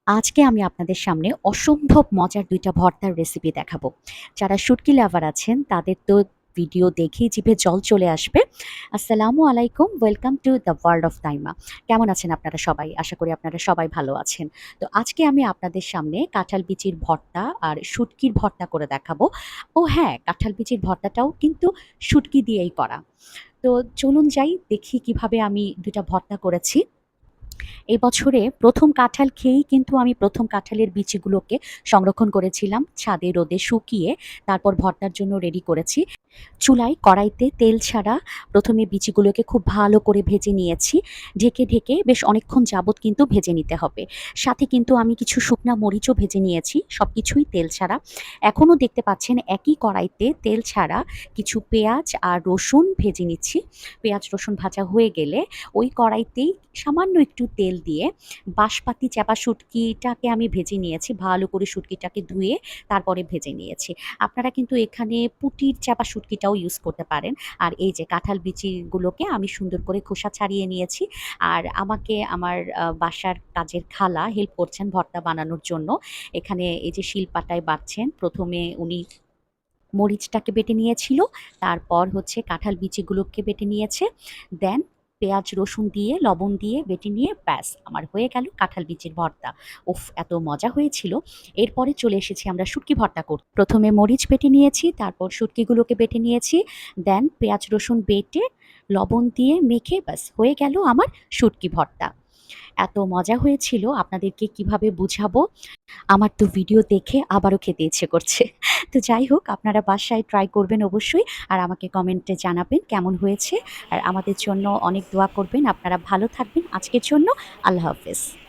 আজকে আমি আপনাদের সামনে অসম্ভব মজার ২ টা ভর্তার রেসিপি দেখাবো। যারা শুটকি লাভার আছেন তাদের তো ভিডিও দেখেই জিভে জল চলে আসবে। আসসালামু আলাইকুম, welcome to the world of Taymiyyah. কেমন আছেন আপনারা সবাই? আশা করি আপনারা সবাই ভালো আছেন। তো আজকে আমি আপনাদের সামনে কাঁঠাল বিচির ভর্তা আর শুটকির ভর্তা করে দেখাবো। ও হ্যাঁ, কাঁঠাল বিচির ভর্তাটাও কিন্তু শুটকি দিয়েই করা। তো চলুন যাই দেখি কিভাবে আমি ২ টা ভর্তা করেছি। এই বছরে ১ম কাঁঠাল খেয়েই কিন্তু আমি ১ম কাঁঠালের বিচিগুলোকে সংরক্ষণ করেছিলাম ছাদে রোদে শুকিয়ে, তারপর ভর্তার জন্য রেডি করেছি। চুলায় কড়াইতে তেল ছাড়া ১ম এ বিচিগুলোকে খুব ভালো করে ভেজে নিয়েছি। ঢেকে, ঢেকে বেশ অনেকক্ষণ যাবত কিন্তু ভেজে নিতে হবে। সাথে কিন্তু আমি কিছু শুকনা মরিচও ভেজে নিয়েছি, সবকিছুই তেল ছাড়া। এখনও দেখতে পাচ্ছেন একই কড়াইতে তেল ছাড়া কিছু পেঁয়াজ আর রসুন ভেজে নিচ্ছি। পেঁয়াজ রসুন ভাজা হয়ে গেলে ওই কড়াইতেই সামান্য একটু তেল দিয়ে বাঁশপাতি চাপা শুটকিটাকে আমি ভেজে নিয়েছি। ভালো করে শুটকিটাকে ধুয়ে তারপরে ভেজে নিয়েছি। আপনারা কিন্তু এখানে পুঁটির চাপা শুটকিটাও ইউজ করতে পারেন। আর এই যে কাঁঠাল বিচিগুলোকে আমি সুন্দর করে খোসা ছাড়িয়ে নিয়েছি। আর আমাকে আমার বাসার কাজের খালা হেল্প করছেন ভর্তা বানানোর জন্য। এখানে এই যে শিলপাটায় বাটছেন। ১ম এ উনি মরিচটাকে বেটে নিয়েছিল। তারপর হচ্ছে কাঁঠাল বিচিগুলোকে বেটে নিয়েছে। দেন পেঁয়াজ, রসুন দিয়ে লবণ দিয়ে বেটে নিয়ে ব্যাস আমার হয়ে গেল কাঁঠাল বিচির ভর্তা। উফ! এত মজা হয়েছিল। এরপরে চলে এসেছি আমরা শুটকি ভর্তা করতে। ১ম এ মরিচ বেটে নিয়েছি, তারপর শুটকিগুলোকে বেটে নিয়েছি। দেন পেঁয়াজ, রসুন বেটে লবণ দিয়ে মেখে ব্যাস হয়ে গেল আমার শুটকি ভর্তা। এত মজা হয়েছিল আপনাদেরকে কিভাবে বুঝাবো? আমার তো ভিডিও দেখে আবারও খেতে ইচ্ছে করছে। তো যাই হোক আপনারা বাসায় ট্রাই করবেন অবশ্যই। আর আমাকে কমেন্টে জানাবেন কেমন হয়েছে। আর আমাদের জন্য অনেক দোয়া করবেন। আপনারা ভালো থাকবেন। আজকের জন্য আল্লাহ হাফেজ।